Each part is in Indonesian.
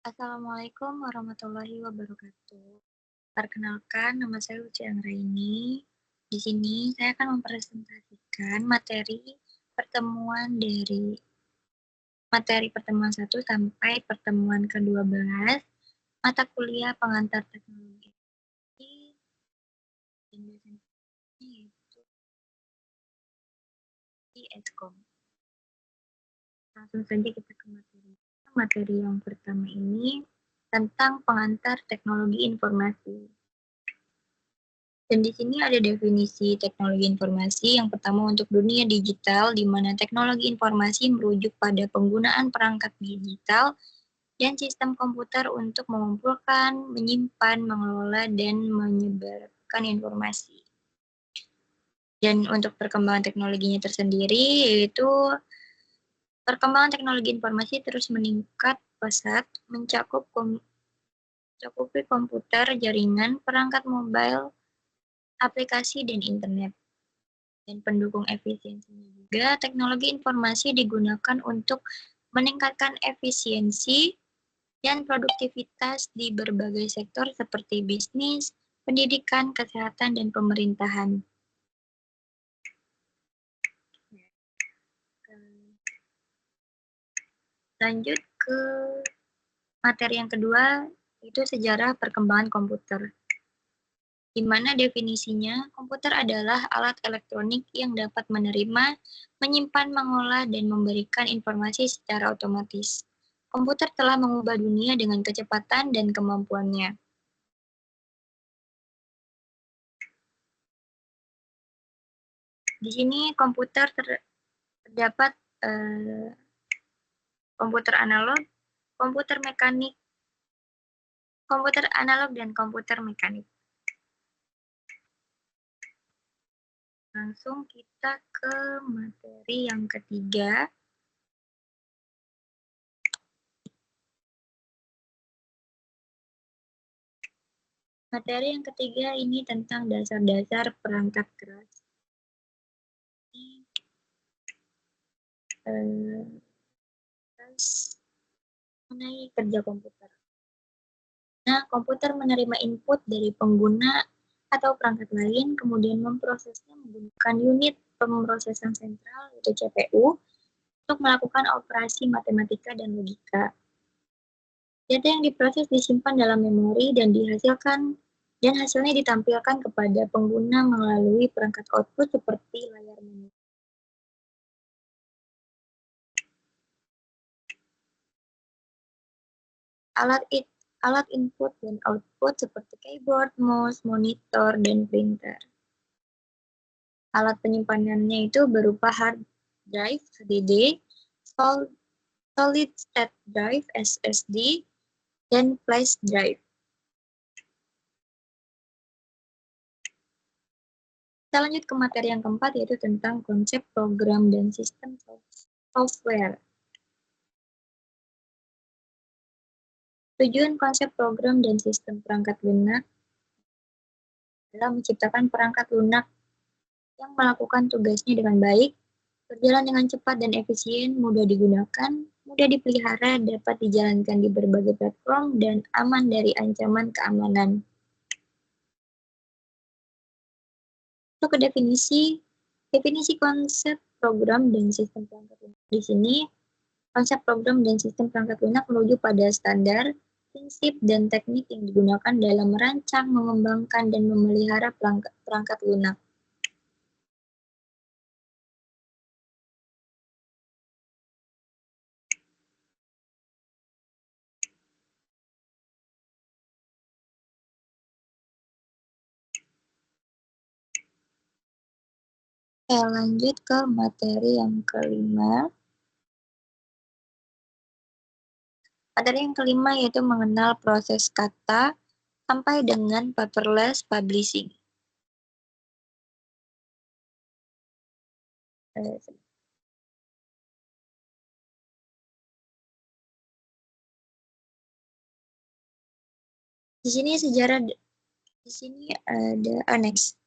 Assalamualaikum warahmatullahi wabarakatuh. Perkenalkan, nama saya Lucy Anggraini. Di sini saya akan mempresentasikan materi pertemuan 1 sampai pertemuan ke-12 mata kuliah pengantar teknologi dan dosen yaitu Eskom. Langsung saja kita ke materi. Materi yang pertama ini tentang pengantar teknologi informasi. Dan di sini ada definisi teknologi informasi. Yang pertama untuk dunia digital, di mana teknologi informasi merujuk pada penggunaan perangkat digital dan sistem komputer untuk mengumpulkan, menyimpan, mengelola, dan menyebarkan informasi. Dan untuk perkembangan teknologinya tersendiri, yaitu perkembangan teknologi informasi terus meningkat pesat, mencakupi komputer, jaringan, perangkat mobile, aplikasi, dan internet. Dan pendukung efisiensinya juga, teknologi informasi digunakan untuk meningkatkan efisiensi dan produktivitas di berbagai sektor seperti bisnis, pendidikan, kesehatan, dan pemerintahan. Lanjut ke materi yang kedua, yaitu sejarah perkembangan komputer. Di mana definisinya, komputer adalah alat elektronik yang dapat menerima, menyimpan, mengolah, dan memberikan informasi secara otomatis. Komputer telah mengubah dunia dengan kecepatan dan kemampuannya. Di sini terdapat komputer analog, komputer analog, dan komputer mekanik. Langsung kita ke materi yang ketiga. Materi yang ketiga ini tentang dasar-dasar perangkat keras. Mengenai kerja komputer. Nah, komputer menerima input dari pengguna atau perangkat lain, kemudian memprosesnya menggunakan unit pemrosesan sentral, yaitu CPU, untuk melakukan operasi matematika dan logika. Data yang diproses disimpan dalam memori dan hasilnya ditampilkan kepada pengguna melalui perangkat output seperti layar monitor. Alat input dan output seperti keyboard, mouse, monitor, dan printer. Alat penyimpanannya itu berupa hard drive HDD, solid state drive SSD, dan flash drive. Kita lanjut ke materi yang keempat, yaitu tentang konsep program dan sistem software. Tujuan konsep program dan sistem perangkat lunak adalah menciptakan perangkat lunak yang melakukan tugasnya dengan baik, berjalan dengan cepat dan efisien, mudah digunakan, mudah dipelihara, dapat dijalankan di berbagai platform, dan aman dari ancaman keamanan. Untuk ke definisi konsep program dan sistem perangkat lunak. Di sini, konsep program dan sistem perangkat lunak merujuk pada standar, prinsip, dan teknik yang digunakan dalam merancang, mengembangkan, dan memelihara perangkat lunak. Lanjut ke materi yang kelima. Materi yang kelima yaitu mengenal proses kata sampai dengan paperless publishing. Di sini ada aneks.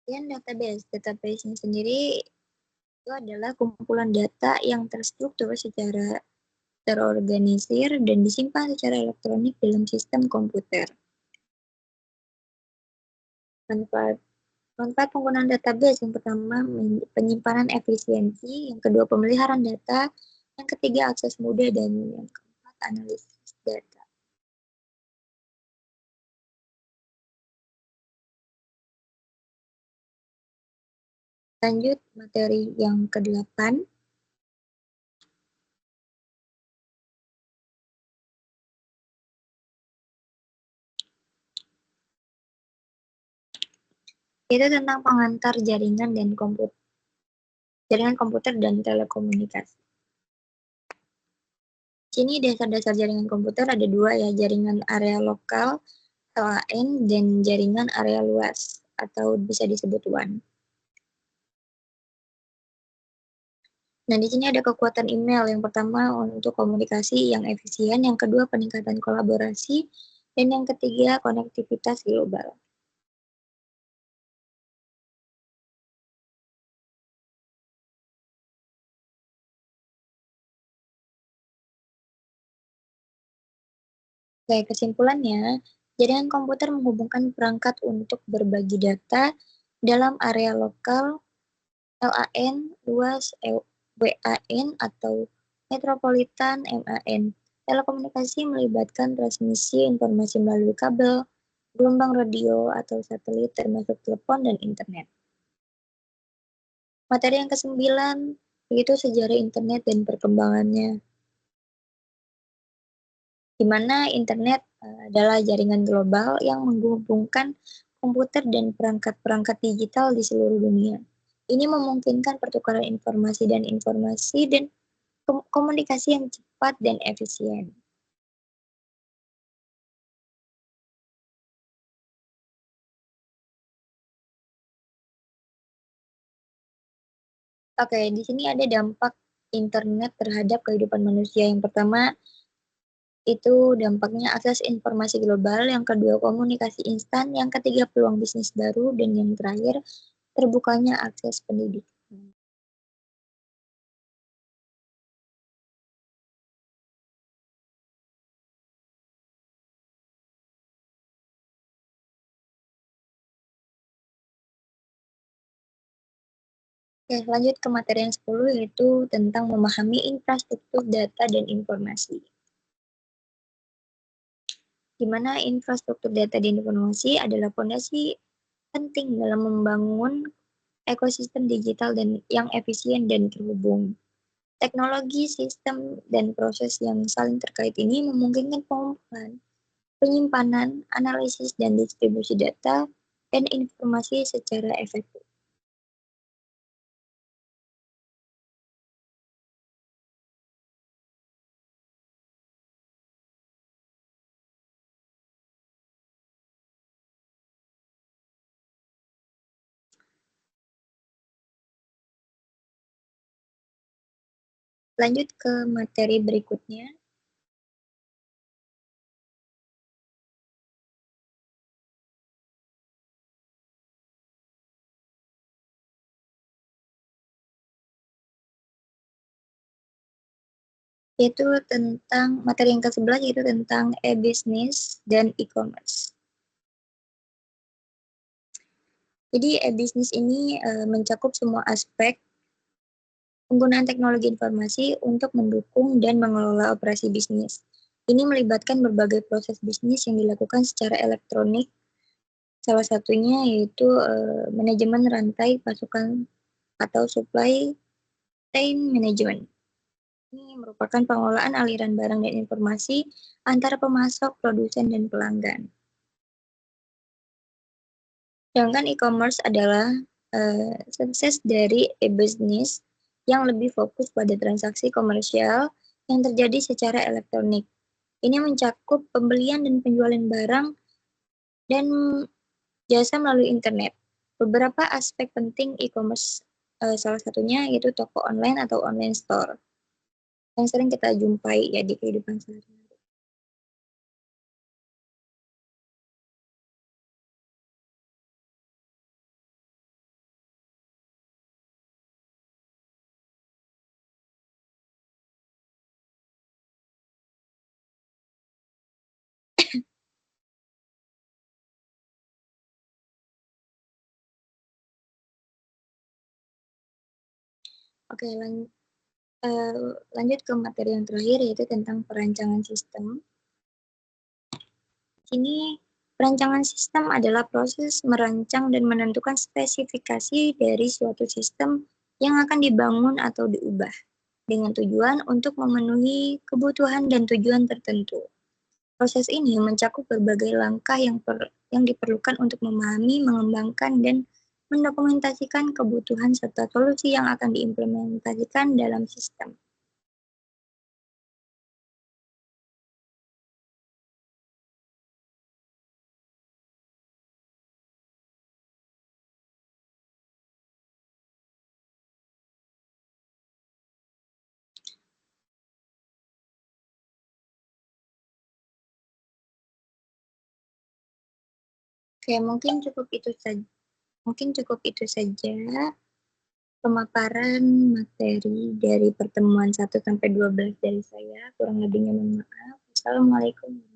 Kemudian database-nya sendiri itu adalah kumpulan data yang terstruktur secara terorganisir dan disimpan secara elektronik dalam sistem komputer. Manfaat Manfaat penggunaan database yang pertama penyimpanan efisiensi, yang kedua pemeliharaan data, yang ketiga akses mudah, dan yang keempat analisis data. Lanjut materi yang ke-8. Itu tentang pengantar jaringan komputer dan telekomunikasi. Sini dasar-dasar jaringan komputer ada dua ya, jaringan area lokal LAN dan jaringan area luas atau bisa disebut WAN. Nah, di sini ada kekuatan email. Yang pertama untuk komunikasi yang efisien, yang kedua peningkatan kolaborasi, dan yang ketiga konektivitas global. Oke, kesimpulannya, jaringan komputer menghubungkan perangkat untuk berbagi data dalam area lokal, LAN, luas, WAN, atau metropolitan, MAN. Telekomunikasi melibatkan transmisi informasi melalui kabel, gelombang radio, atau satelit termasuk telepon dan internet. Materi yang ke-9 yaitu sejarah internet dan perkembangannya. Di mana internet adalah jaringan global yang menghubungkan komputer dan perangkat-perangkat digital di seluruh dunia. Ini memungkinkan pertukaran informasi dan komunikasi yang cepat dan efisien. Oke, di sini ada dampak internet terhadap kehidupan manusia. Yang pertama, itu dampaknya akses informasi global, yang kedua komunikasi instan, yang ketiga peluang bisnis baru, dan yang terakhir terbukanya akses pendidikan. Oke, lanjut ke materi yang 10 yaitu tentang memahami infrastruktur data dan informasi. Di mana infrastruktur data dan informasi adalah fondasi penting dalam membangun ekosistem digital dan yang efisien dan terhubung. Teknologi, sistem, dan proses yang saling terkait ini memungkinkan pengumpulan, penyimpanan, analisis, dan distribusi data dan informasi secara efektif. Lanjut ke materi berikutnya, yaitu tentang materi yang ke-11 yaitu tentang e-business dan e-commerce. Jadi e-business ini mencakup semua aspek penggunaan teknologi informasi untuk mendukung dan mengelola operasi bisnis. Ini melibatkan berbagai proses bisnis yang dilakukan secara elektronik. Salah satunya yaitu manajemen rantai pasokan atau supply chain management. Ini merupakan pengelolaan aliran barang dan informasi antara pemasok, produsen, dan pelanggan. Sedangkan e-commerce adalah sukses dari e-business yang lebih fokus pada transaksi komersial yang terjadi secara elektronik. Ini mencakup pembelian dan penjualan barang dan jasa melalui internet. Beberapa aspek penting e-commerce salah satunya yaitu toko online atau online store yang sering kita jumpai ya di kehidupan sehari-hari. Oke, lanjut ke materi yang terakhir, yaitu tentang perancangan sistem. Sini, perancangan sistem adalah proses merancang dan menentukan spesifikasi dari suatu sistem yang akan dibangun atau diubah, dengan tujuan untuk memenuhi kebutuhan dan tujuan tertentu. Proses ini mencakup berbagai langkah yang diperlukan untuk memahami, mengembangkan, dan mendokumentasikan kebutuhan serta solusi yang akan diimplementasikan dalam sistem. Oke, mungkin cukup itu saja pemaparan materi dari pertemuan 1 sampai 12 dari saya. Kurang lebihnya mohon maaf. Wassalamualaikum.